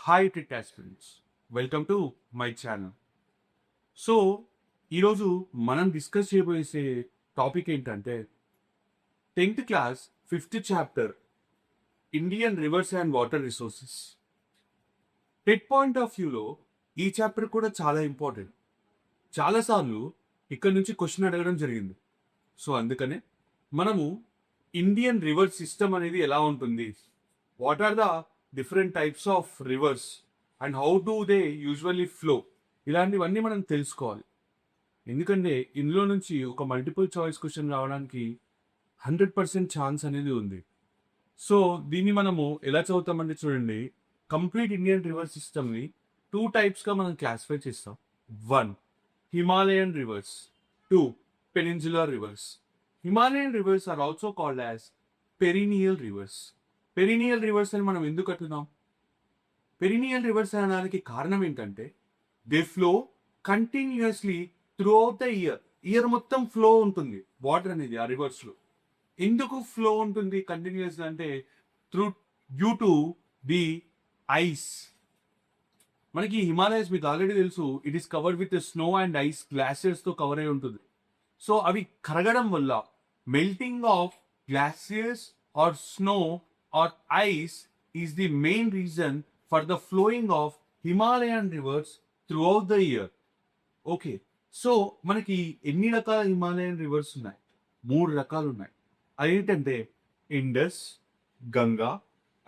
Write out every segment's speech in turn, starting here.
Hi trick aspirants, welcome to my channel. So ఈరోజు మనం discuss చేయబోయే టాపిక్ ఏంటంటే 10th class 5th chapter Indian reverse and water resources. TET point of వ్యూలో ఈ chapter కూడా చాలా ఇంపార్టెంట్. చాలాసార్లు ఇక్కడ నుంచి క్వశ్చన్ అడగడం జరిగింది. సో అందుకనే మనము ఇండియన్ రివర్ సిస్టమ్ అనేది ఎలా ఉంటుంది, what are the different types of rivers and how do they usually flow, ఇలాంటివన్నీ మనం తెలుసుకోవాలి. ఎందుకంటే ఇందులో నుంచి ఒక మల్టిపుల్ చాయిస్ క్వశ్చన్ రావడానికి 100% ఛాన్స్ అనేది ఉంది. సో దీన్ని మనము ఎలా చదువుతామంటే చూడండి, కంప్లీట్ ఇండియన్ రివర్ సిస్టమ్ని 2 టైప్స్గా మనం క్లాసిఫై చేస్తాం. 1 Himalayan rivers, 2 peninsular rivers. Himalayan rivers are also called as perennial rivers. Perennial rivers అని మనం ఎందుకు అంటున్నాం? పెరినియల్ రివర్స్ అనడానికి కారణం ఏంటంటే they flow continuously throughout the year మొత్తం ఫ్లో ఉంటుంది వాటర్ అనేది ఆ రివర్స్లో. ఎందుకు ఫ్లో ఉంటుంది కంటిన్యూస్గా అంటే డ్యూ టు ది ఐస్. మనకి హిమాలయస్ మీకు ఆల్రెడీ తెలుసు, it is covered with snow and ice, గ్లాసియర్స్తో కవర్ అయి ఉంటుంది. సో అవి కరగడం వల్ల melting of glaciers or snow or ice is the main reason for the flowing of Himalayan rivers throughout the year. Okay, so మనకి ఎన్ని రకాల Himalayan reverse ఉన్నాయి? 3 రకాలు ఉన్నాయి. అదేంటంటే Indus, Ganga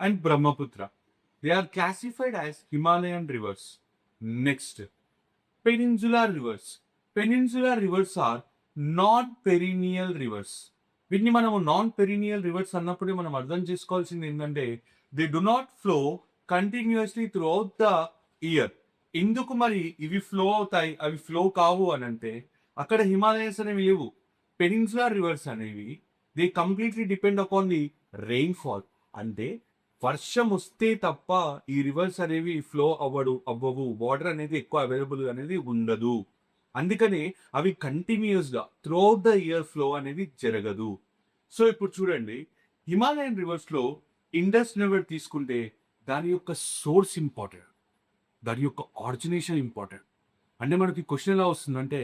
and Brahmaputra. They are classified as Himalayan rivers. Next peninsular rivers. Peninsular rivers are non perennial rivers. వీటిని మనము non perennial reverse అన్నప్పుడు మనం అర్థం చేసుకోవాల్సింది ఏంటంటే they do not flow continuously throughout the year. ఎందుకు మరి ఇవి ఫ్లో అవుతాయి, అవి ఫ్లో కావు అని అంటే అక్కడ హిమాలయస్ అనేవి లేవు. పెనిన్సులర్ రివర్స్ అనేవి they completely depend upon the rainfall. అంటే వర్షం వస్తే తప్ప ఈ రివర్స్ అనేవి ఫ్లో అవ్వవు. వాటర్ అనేది ఎక్కువ అవైలబుల్ అనేది ఉండదు. అందుకనే అవి కంటిన్యూస్గా through out the year flow అనేది జరగదు. సో ఇప్పుడు చూడండి, హిమాలయన్ రివర్స్లో ఇండస్ రివర్ తీసుకుంటే దాని యొక్క సోర్స్ ఇంపార్టెంట్, దాని యొక్క ఆరిజినేషన్ ఇంపార్టెంట్. అంటే మనకి క్వశ్చన్ ఎలా వస్తుందంటే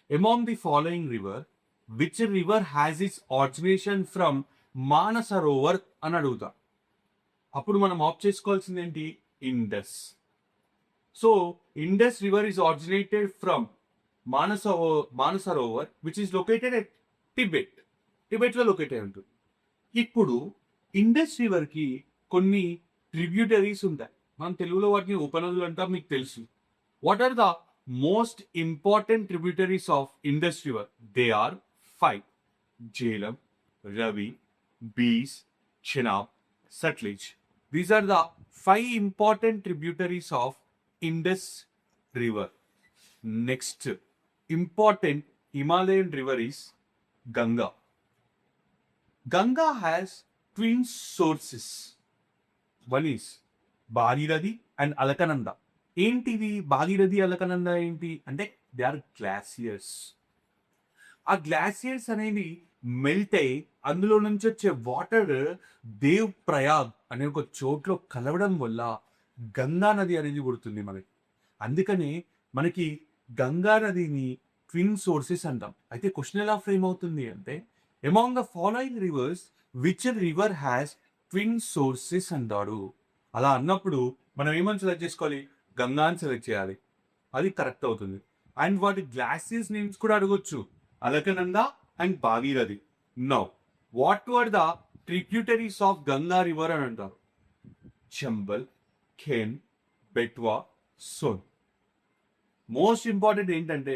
among the following river which river has its origination from Mansarovar అని అడుగుతా. అప్పుడు మనం ఆప్ట్ చేసుకోవాల్సింది ఏంటి? Indus. So Indus river is originated from Mansarovar which is located at టిబెట్లో లొకేట్ అయి ఉంటుంది. ఇప్పుడు ఇండస్ రివర్కి కొన్ని ట్రిబ్యూటరీస్ ఉంటాయి. మనం తెలుగులో వాటిని ఉపనదులు అంటాం, మీకు తెలుసు. What are the most important tributaries of Indus river? They are 5: Jhelum, Ravi, Beas, Chenab, Sutlej. These are the 5 important tributaries of Indus river. Next important Himalayan river is Ganga. Ganga has twin sources. One is Bhagirathi and Alakananda. ఏంటిది భాగీరథి, అలకనంద ఏంటి అంటే they are గ్లాసియర్స్. ఆ గ్లాసియర్స్ అనేవి melt అయ్యి అందులో నుంచి వచ్చే water Dev Prayag అనే ఒక చోట్లో కలవడం వల్ల గంగా నది అనేది పుడుతుంది మనకి. అందుకని మనకి గంగా నదిని ట్విన్ సోర్సెస్ అంటాం. అయితే క్వశ్చన్ ఎలా ఫ్రేమ్ అవుతుంది అంటే among the following rivers which river has twin sources అంటాడు. అలా అన్నప్పుడు మనం ఏమని సెలెక్ట్ చేసుకోవాలి? గంగా అని సెలెక్ట్ చేయాలి, అది కరెక్ట్ అవుతుంది. అండ్ వాటి గ్లాసియస్ నేమ్స్ కూడా అడగొచ్చు, Alaknanda and Bhagirathi. Now what are the tributaries of Ganga river అని అంటారు? చంబల్, ఖేన్, బెట్వా, సోన్. మోస్ట్ ఇంపార్టెంట్ ఏంటంటే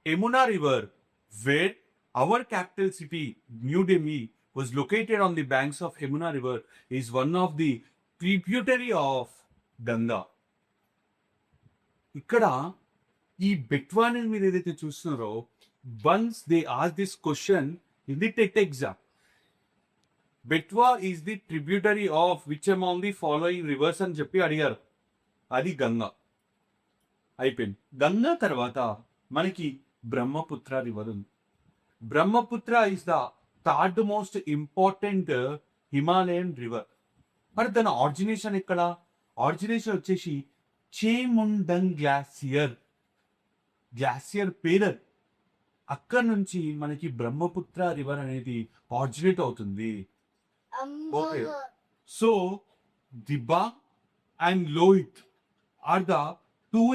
Yamuna river, where our capital city New Delhi was located on the banks of Yamuna river, is one of the tributary of Ganga. ఇక్కడ ఈ బెట్వా అనేది మీరు ఏదైతే చూస్తున్నారో, once they ask this question in the TET exam, Betwa is the tributary of which among the following rivers అని చెప్పి అడిగారు. అది గంగా. అయిపోయింది. గంగా తర్వాత మనకి బ్రహ్మపుత్ర రివర్ ఉంది. Brahmaputra is the third most important Himalayan river. మరి దాని ఆరిజినేషన్ ఎక్కడ? ఆరిజినేషన్ వచ్చేసి చేముండంగ్ గ్లాసియర్ పేరు అక్కడ నుంచి మనకి బ్రహ్మపుత్ర రివర్ అనేది ఆరిజినేట్ అవుతుంది. Okay, so Dibang and Lohit are the two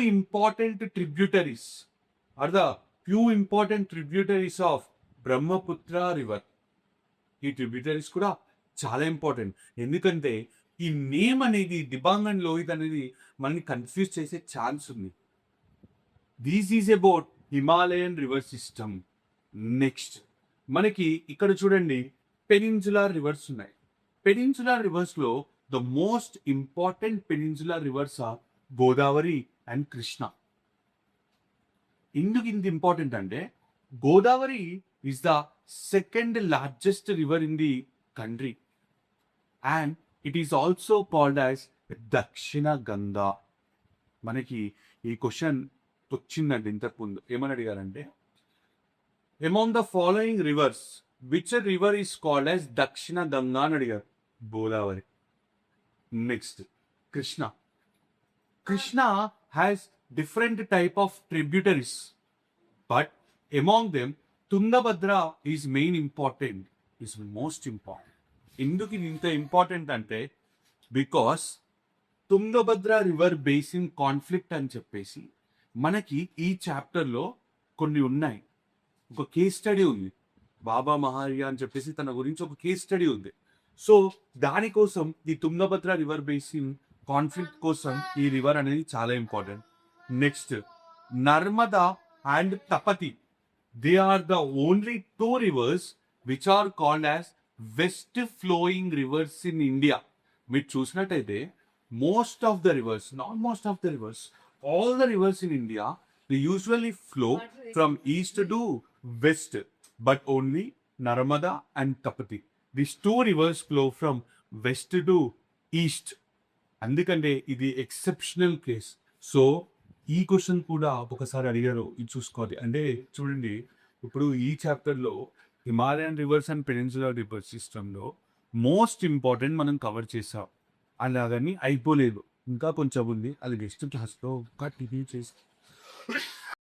important tributaries of Brahmaputra river. ఈ ట్రిబ్యూటరీస్ కూడా చాలా ఇంపార్టెంట్, ఎందుకంటే ఈ నేమ్ అనేది దిబాంగ్ అండ్ లోహిత్ అనేది మనని కన్ఫ్యూజ్ చేసే ఛాన్స్ ఉంది. This is about Himalayan river system. Next మనకి ఇక్కడ చూడండి పెనిన్సులార్ రివర్స్ ఉన్నాయి. పెనిన్సులార్ రివర్స్ లో the most important peninsular rivers are Godavari and Krishna. ఎందుకు ఇంత ఇంపార్టెంట్ అంటే Godavari is the second largest river in the country and it is also called as Dakshina Ganga. మనకి ఈ క్వశ్చన్ వచ్చిందండి ఇంతకు ముందు. ఏమని అడిగారంటే among the following rivers which river is called as Dakshina Ganga అని అడిగారు. Godavari. Next Krishna. Krishna has different type of tributaries, but among them Tungabhadra is most important. ఎందుకు ఇది ఇంత ఇంపార్టెంట్ అంటే because Tungabhadra river basin conflict అని చెప్పేసి మనకి ఈ చాప్టర్లో కొన్ని ఉన్నాయి. ఒక కేస్ స్టడీ ఉంది, బాబా మహారియా అని చెప్పేసి తన గురించి ఒక కేస్ స్టడీ ఉంది. సో దానికోసం ఈ తుంగభద్ర రివర్ బేసిన్ కాన్ఫ్లిక్ట్ కోసం ఈ రివర్ అనేది చాలా important. Next Narmada and Tapti, they are the only two rivers which are called as west flowing rivers in India. మీరు చూసినట్టయితే most of the rivers, not most of the rivers, all the rivers in India they usually flow from east to west, but only Narmada and Tapti, these two rivers flow from west to east. అందుకంటే ఇది exceptional case. So ఈ question కూడా ఒకసారి అడిగారు, ఇది చూసుకోవాలి. అంటే చూడండి, ఇప్పుడు ఈ చాప్టర్లో Himalayan reverse and peninsular river సిస్టంలో మోస్ట్ ఇంపార్టెంట్ మనం కవర్ చేసాం. అలాగని అయిపోలేదు, ఇంకా కొంచెం ఉంది, అది నెక్స్ట్ క్లాస్లో కంటిన్యూ చేసి